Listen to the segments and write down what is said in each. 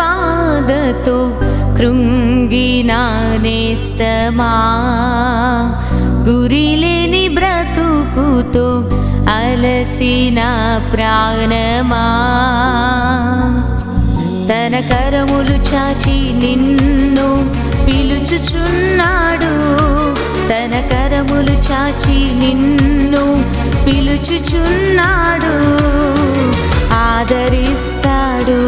బాధతో కృంగిన నేస్తమా, గురిలేని బ్రతుకుతో అలసిన ప్రాణమా, తన కరములు చాచి నిన్ను పిలుచుచున్నాడు, తన కరములు చాచి నిన్ను పిలుచుచున్నాడు. ఆదరిస్తాడు,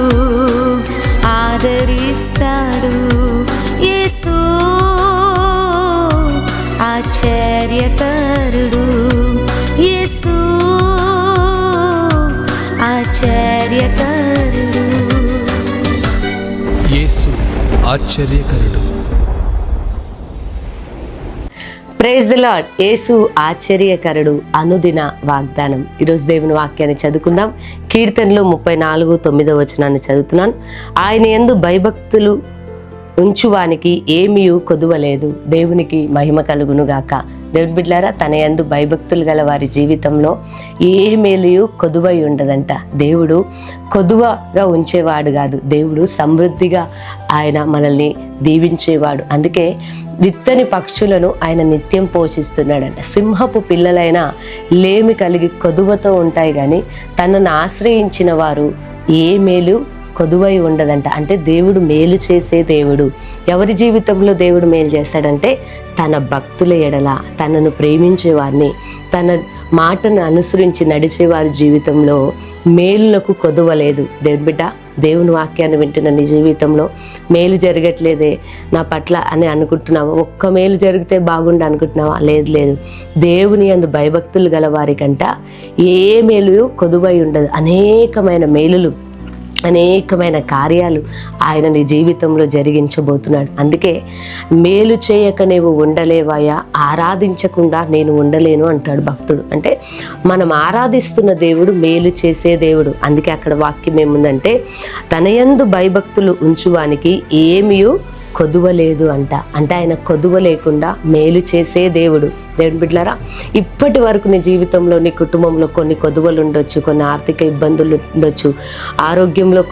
ఆదరిస్తాడు యేసు ఆశ్చర్యకరుడు, యేసు ఆశ్చర్యకరుడు, యేసు ఆశ్చర్యకరుడు. Praise the lord. యేసు ఆశ్చర్యకరుడు అనుదిన వాగ్దానం. ఈరోజు దేవుని వాక్యాన్ని చదువుకుందాం. కీర్తనలు 34:9 చదువుతున్నాను. ఆయన యందు భయభక్తులు ఉంచువానికి ఏమీ కొదువలేదు. దేవునికి మహిమ కలుగును గాక. దేవుని బిడ్డలారా, తన యందు భయభక్తులు గల వారి జీవితంలో ఏ మేలు కొదువై ఉండదంట. దేవుడు కొదువగా ఉంచేవాడు కాదు, దేవుడు సమృద్ధిగా ఆయన మనల్ని దీవించేవాడు. అందుకే విత్తని పక్షులను ఆయన నిత్యం పోషిస్తున్నాడంట. సింహపు పిల్లలైనా లేమి కలిగి కొదువతో ఉంటాయి, కానీ తనను ఆశ్రయించిన వారు ఏ మేలు కొదువై ఉండదంట. అంటే దేవుడు మేలు చేసే దేవుడు. ఎవరి జీవితంలో దేవుడు మేలు చేస్తాడంటే తన భక్తుల ఎడల, తనను ప్రేమించే వారిని, తన మాటను అనుసరించి నడిచే వారి జీవితంలో మేలులకు కొదువలేదు. దేవుని బిడ్డ, దేవుని వాక్యాన్ని వింటున్న నీ జీవితంలో మేలు జరగట్లేదే నా పట్ల అని అనుకుంటున్నావా? ఒక్క మేలు జరిగితే బాగుండు అనుకుంటున్నావా? లేదు లేదు. దేవుని యందు భయభక్తులు గల వారికంట ఏ మేలు కొదువై ఉండదు. అనేకమైన మేలులు, అనేకమైన కార్యాలు ఆయన నీ జీవితంలో జరిగించబోతున్నాడు. అందుకే మేలు చేయక నీవు ఉండలేవయ్యా, ఆరాధించకుండా నేను ఉండలేను అంటాడు భక్తుడు. అంటే మనం ఆరాధిస్తున్న దేవుడు మేలు చేసే దేవుడు. అందుకే అక్కడ వాక్యం ఏముందంటే తన యందు భయభక్తులు ఉంచువానికి ఏమీ కొదువలేదు అంట. అంటే ఆయన కొదువ లేకుండా మేలు చేసే దేవుడు. దేవుని బిడ్డలారా, ఇప్పటి వరకు నీ జీవితంలో, నీ కుటుంబంలో కొన్ని కొదువలు ఉండొచ్చు, కొన్ని ఆర్థిక ఇబ్బందులు ఉండొచ్చు, ఆరోగ్యంలో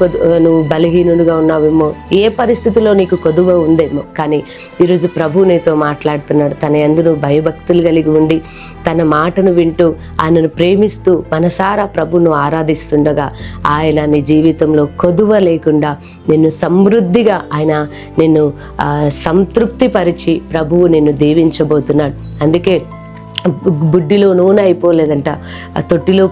నువ్వు బలహీనునిగా ఉన్నావేమో, ఏ పరిస్థితిలో నీకు కొదువ ఉందేమో. కానీ ఈరోజు ప్రభు నీతో మాట్లాడుతున్నాడు. తన యందు నువ్వు భయభక్తులు కలిగి ఉండి తన మాటను వింటూ ఆయనను ప్రేమిస్తూ మనసారా ప్రభును ఆరాధిస్తుండగా ఆయన నీ జీవితంలో కొదువ లేకుండా నిన్ను సమృద్ధిగా ఆయన నిన్ను సంతృప్తి పరిచి ప్రభువు నిన్ను దీవించబోతున్నాడు. అందుకే బుడ్డిలో నూనె అయిపోలేదంట, ఆ తొట్టిలో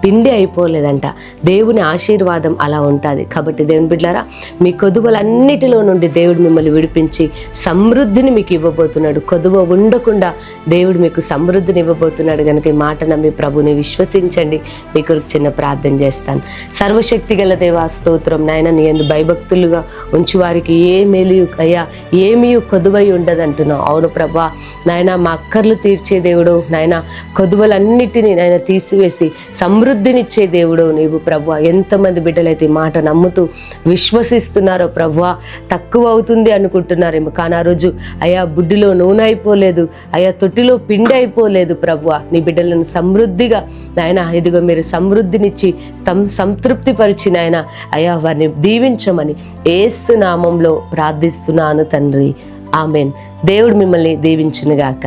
పిండి అయిపోలేదంట. దేవుని ఆశీర్వాదం అలా ఉంటుంది. కాబట్టి దేవుని బిడ్డలారా, మీ కొదువలన్నిటిలో నుండి దేవుడు మిమ్మల్ని విడిపించి సమృద్ధిని మీకు ఇవ్వబోతున్నాడు. కొదువ ఉండకుండా దేవుడు మీకు సమృద్ధిని ఇవ్వబోతున్నాడు. కనుక ఈ మాట నమ్మి ప్రభుని విశ్వసించండి. మీకు చిన్న ప్రార్థన చేస్తాను. సర్వశక్తి గల దేవా, స్తోత్రం నాయన. నీ యందు భయభక్తులుగా ఉంచి వారికి ఏ మేలు అయ్యా ఏమీ కొదువై ఉండదంటున్నావు. అవును ప్రభా నాయన, మా అక్కర్లు తీర్చే దేవుడు నాయన, కొదువలన్నిటినీ నాయన తీసివేసి సమృద్ధినిచ్చే దేవుడు నీవు ప్రభువా. ఎంతమంది బిడ్డలైతే ఈ మాట నమ్ముతూ విశ్వసిస్తున్నారో ప్రభువా, తక్కువ అవుతుంది అనుకుంటున్నారేమో, కానీ ఆ రోజు అయా బుడ్డిలో నూనె అయిపోలేదు, అయా తొట్టిలో పిండి అయిపోలేదు ప్రభువా. నీ బిడ్డలను సమృద్ధిగా నాయన ఇదిగో మీరు సమృద్ధినిచ్చి సంతృప్తి పరిచి నాయన అయా వారిని దీవించమని యేసు నామంలో ప్రార్థిస్తున్నాను తండ్రి. ఆమెన్. దేవుడు మిమ్మల్ని దీవించునుగాక.